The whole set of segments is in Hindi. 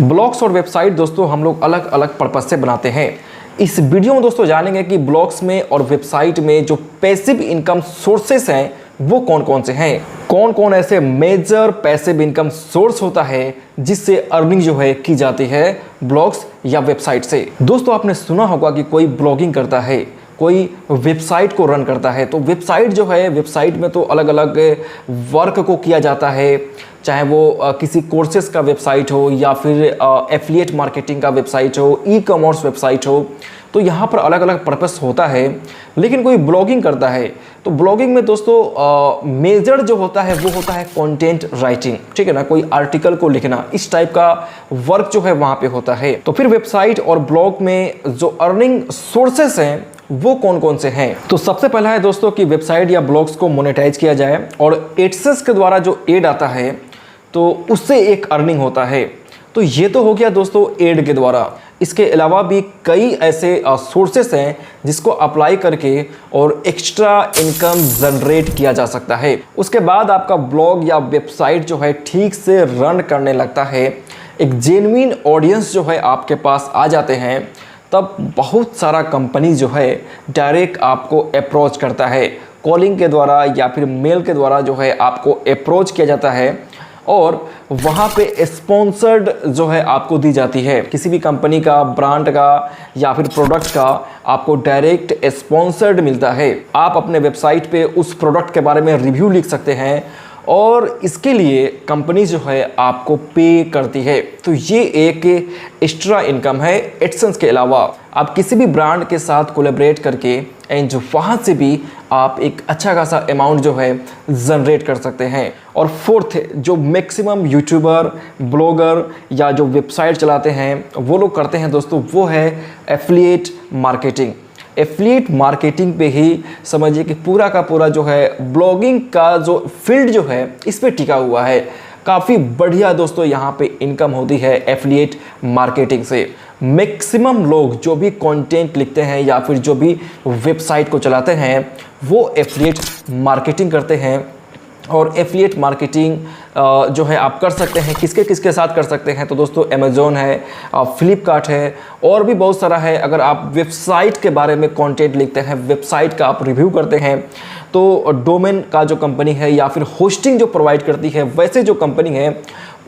ब्लॉग्स और वेबसाइट दोस्तों हम लोग अलग अलग पर्पस से बनाते हैं। इस वीडियो में दोस्तों जानेंगे कि ब्लॉग्स में और वेबसाइट में जो पैसिव इनकम सोर्सेस हैं वो कौन कौन से हैं, कौन कौन ऐसे मेजर पैसिव इनकम सोर्स होता है जिससे अर्निंग जो है की जाती है ब्लॉग्स या वेबसाइट से। दोस्तों आपने सुना होगा कि कोई ब्लॉगिंग करता है, कोई वेबसाइट को रन करता है, तो वेबसाइट जो है वेबसाइट में तो अलग अलग वर्क को किया जाता है, चाहे वो किसी कोर्सेज का वेबसाइट हो या फिर एफिलिएट मार्केटिंग का वेबसाइट हो, ई कॉमर्स वेबसाइट हो, तो यहाँ पर अलग अलग पर्पस होता है। लेकिन कोई ब्लॉगिंग करता है तो ब्लॉगिंग में दोस्तों मेजर जो होता है वो होता है कंटेंट राइटिंग, ठीक है ना, कोई आर्टिकल को लिखना, इस टाइप का वर्क जो है वहाँ पे होता है। तो फिर वेबसाइट और ब्लॉग में जो अर्निंग सोर्सेस हैं वो कौन कौन से हैं। तो सबसे पहला है दोस्तों कि वेबसाइट या ब्लॉग्स को मोनेटाइज किया जाए और एडसेंस के द्वारा जो एड आता है तो उससे एक अर्निंग होता है। तो ये तो हो गया दोस्तों एड के द्वारा। इसके अलावा भी कई ऐसे सोर्सेस हैं जिसको अप्लाई करके और एक्स्ट्रा इनकम जनरेट किया जा सकता है। उसके बाद आपका ब्लॉग या वेबसाइट जो है ठीक से रन करने लगता है, एक जेन्युइन ऑडियंस जो है आपके पास आ जाते हैं, तब बहुत सारा कंपनी जो है डायरेक्ट आपको अप्रोच करता है, कॉलिंग के द्वारा या फिर मेल के द्वारा जो है आपको अप्रोच किया जाता है और वहाँ पे स्पॉन्सर्ड जो है आपको दी जाती है। किसी भी कंपनी का, ब्रांड का या फिर प्रोडक्ट का आपको डायरेक्ट स्पॉन्सर्ड मिलता है। आप अपने वेबसाइट पे उस प्रोडक्ट के बारे में रिव्यू लिख सकते हैं और इसके लिए कंपनी जो है आपको पे करती है। तो ये एक एक्स्ट्रा इनकम है एडसेंस के अलावा। आप किसी भी ब्रांड के साथ कोलैबोरेट करके एंड जो वहाँ से भी आप एक अच्छा खासा अमाउंट जो है जनरेट कर सकते हैं। और फोर्थ, जो मैक्सिमम यूट्यूबर, ब्लॉगर या जो वेबसाइट चलाते हैं वो लोग करते हैं दोस्तों, वो है एफिलिएट मार्केटिंग। एफिलिएट मार्केटिंग पे ही समझिए कि पूरा का पूरा जो है ब्लॉगिंग का जो फील्ड जो है इस पे टिका हुआ है। काफ़ी बढ़िया दोस्तों यहाँ पे इनकम होती है एफिलिएट मार्केटिंग से। मैक्सिमम लोग जो भी कंटेंट लिखते हैं या फिर जो भी वेबसाइट को चलाते हैं वो एफिलिएट मार्केटिंग करते हैं। और एफिलिएट मार्केटिंग जो है आप कर सकते हैं, किसके किसके साथ कर सकते हैं, तो दोस्तों अमेज़ॉन है, फ्लिपकार्ट है और भी बहुत सारा है। अगर आप वेबसाइट के बारे में कंटेंट लिखते हैं, वेबसाइट का आप रिव्यू करते हैं, तो डोमेन का जो कंपनी है या फिर होस्टिंग जो प्रोवाइड करती है वैसे जो कंपनी है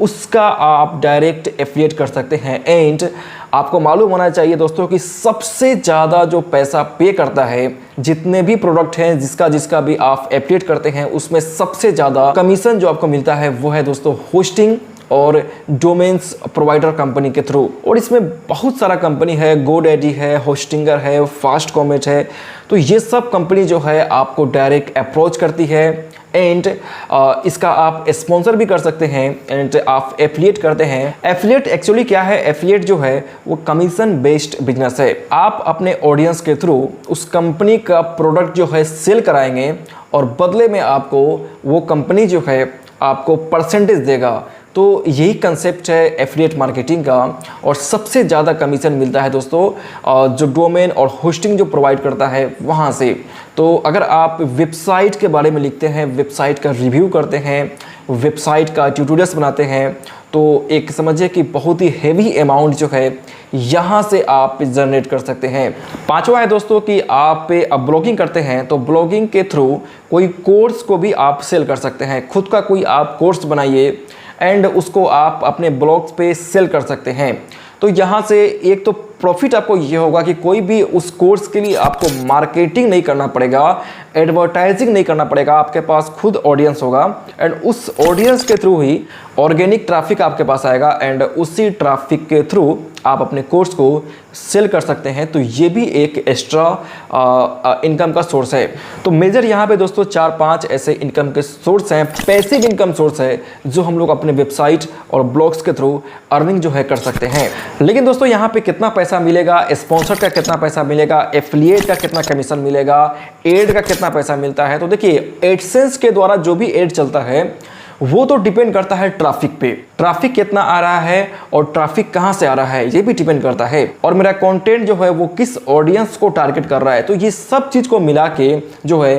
उसका आप डायरेक्ट एफिलिएट कर सकते हैं। एंड आपको मालूम होना चाहिए दोस्तों कि सबसे ज़्यादा जो पैसा पे करता है, जितने भी प्रोडक्ट हैं जिसका भी आप एफिलिएट करते हैं, उसमें सबसे ज़्यादा कमीशन जो आपको मिलता है वो है दोस्तों होस्टिंग और डोमेन्स प्रोवाइडर कंपनी के थ्रू। और इसमें बहुत सारा कंपनी है, गोडैडी है, होस्टिंगर है, फास्ट कॉमेट है। तो ये सब कंपनी जो है आपको डायरेक्ट अप्रोच करती है एंड इसका आप स्पॉन्सर भी कर सकते हैं एंड आप एफिलिएट करते हैं। एफिलिएट एक्चुअली क्या है? एफिलिएट जो है वो कमीशन बेस्ड बिजनेस है। आप अपने ऑडियंस के थ्रू उस कंपनी का प्रोडक्ट जो है सेल कराएंगे और बदले में आपको वो कंपनी जो है आपको परसेंटेज देगा। तो यही कंसेप्ट है एफिलिएट मार्केटिंग का और सबसे ज़्यादा कमीशन मिलता है दोस्तों जो डोमेन और होस्टिंग जो प्रोवाइड करता है वहाँ से। तो अगर आप वेबसाइट के बारे में लिखते हैं, वेबसाइट का रिव्यू करते हैं, वेबसाइट का ट्यूटोरियल्स बनाते हैं, तो एक समझिए कि बहुत ही हेवी अमाउंट जो है यहाँ से आप जनरेट कर सकते हैं। पांचवा है दोस्तों कि आप अब ब्लॉगिंग करते हैं तो ब्लॉगिंग के थ्रू कोई कोर्स को भी आप सेल कर सकते हैं। खुद का कोई आप कोर्स बनाइए एंड उसको आप अपने ब्लॉग्स पे सेल कर सकते हैं। तो यहाँ से एक तो प्रॉफिट आपको ये होगा कि कोई भी उस कोर्स के लिए आपको मार्केटिंग नहीं करना पड़ेगा, एडवर्टाइजिंग नहीं करना पड़ेगा, आपके पास खुद ऑडियंस होगा एंड उस ऑडियंस के थ्रू ही ऑर्गेनिक ट्रैफिक आपके पास आएगा एंड उसी ट्रैफिक के थ्रू आप अपने कोर्स को सेल कर सकते हैं। तो ये भी एक एक्स्ट्रा इनकम का सोर्स है। तो मेजर यहाँ पे दोस्तों 4-5 ऐसे इनकम के सोर्स हैं, पैसिव इनकम सोर्स है जो हम लोग अपने वेबसाइट और ब्लॉग्स के थ्रू अर्निंग जो है कर सकते हैं। लेकिन दोस्तों यहाँ पे कितना पैसा मिलेगा, स्पॉन्सर का कितना पैसा मिलेगा, एफिलिएट का कितना कमीशन मिलेगा, एड का कितना पैसा मिलता है, तो देखिए एडसेंस के द्वारा जो भी एड चलता है वो तो डिपेंड करता है ट्रैफिक पे। ट्रैफिक कितना आ रहा है और ट्रैफिक कहां से आ रहा है ये भी डिपेंड करता है, और मेरा कंटेंट जो है वो किस ऑडियंस को टारगेट कर रहा है। तो ये सब चीज को मिला के जो है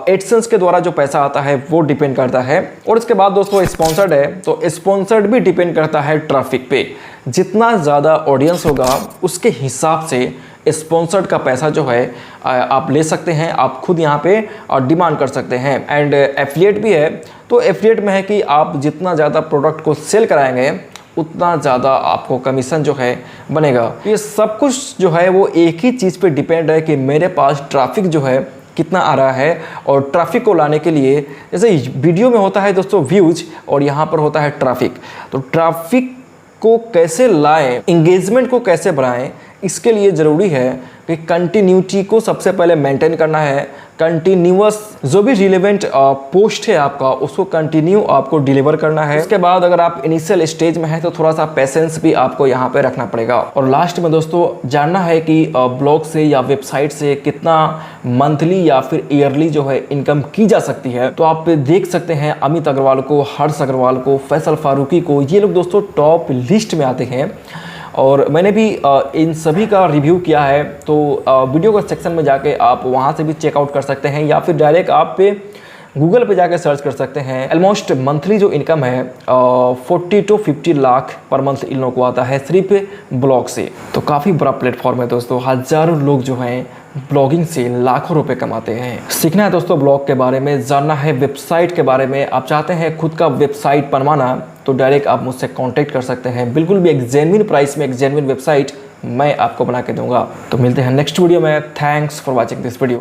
एडसेंस के द्वारा जो पैसा आता है वो डिपेंड करता है। और इसके बाद दोस्तों स्पॉन्सर्ड है, तो स्पॉन्सर्ड भी डिपेंड करता है ट्रैफिक पे। जितना ज़्यादा ऑडियंस होगा उसके हिसाब से स्पॉन्सर्ड का पैसा जो है आप ले सकते हैं, आप खुद यहाँ पे डिमांड कर सकते हैं। एंड एफिलिएट भी है, तो एफिलिएट में है कि आप जितना ज़्यादा प्रोडक्ट को सेल कराएंगे उतना ज़्यादा आपको कमीशन जो है बनेगा। ये सब कुछ जो है वो एक ही चीज़ पे डिपेंड है कि मेरे पास ट्रैफिक जो है कितना आ रहा है, और ट्रैफिक को लाने के लिए जैसे वीडियो में होता है दोस्तों व्यूज, और यहाँ पर होता है ट्रैफिक। तो ट्रैफिक को कैसे लाएं, इंगेजमेंट को कैसे बढ़ाएं, इसके लिए ज़रूरी है कि कंटिन्यूटी को सबसे पहले मेंटेन करना है। कंटिन्यूअस जो भी रिलेवेंट पोस्ट है आपका उसको कंटिन्यू आपको डिलीवर करना है। इसके बाद अगर आप इनिशियल स्टेज में हैं तो थोड़ा सा पेशेंस भी आपको यहाँ पे रखना पड़ेगा। और लास्ट में दोस्तों जानना है कि ब्लॉग से या वेबसाइट से कितना मंथली या फिर ईयरली जो है इनकम की जा सकती है, तो आप देख सकते हैं अमित अग्रवाल को, हर्ष अग्रवाल को, फैसल फारूकी को, ये लोग दोस्तों टॉप लिस्ट में आते हैं। और मैंने भी इन सभी का रिव्यू किया है, तो वीडियो के सेक्शन में जाके आप वहाँ से भी चेकआउट कर सकते हैं, या फिर डायरेक्ट आप पे गूगल पे जाके सर्च कर सकते हैं। ऑलमोस्ट मंथली जो इनकम है 40 to 50 lakh per month in लोगों को आता है सिर्फ ब्लॉग से। तो काफ़ी बड़ा प्लेटफॉर्म है दोस्तों, हज़ारों लोग जो हैं ब्लॉगिंग से लाखों रुपए कमाते हैं। सीखना है दोस्तों ब्लॉग के बारे में, जानना है वेबसाइट के बारे में, आप चाहते हैं खुद का वेबसाइट बनवाना, तो डायरेक्ट आप मुझसे कांटेक्ट कर सकते हैं। बिल्कुल भी एक जेन्युइन प्राइस में एक जेन्युइन वेबसाइट मैं आपको बना के दूंगा। तो मिलते हैं नेक्स्ट वीडियो में। Thanks for watching this video.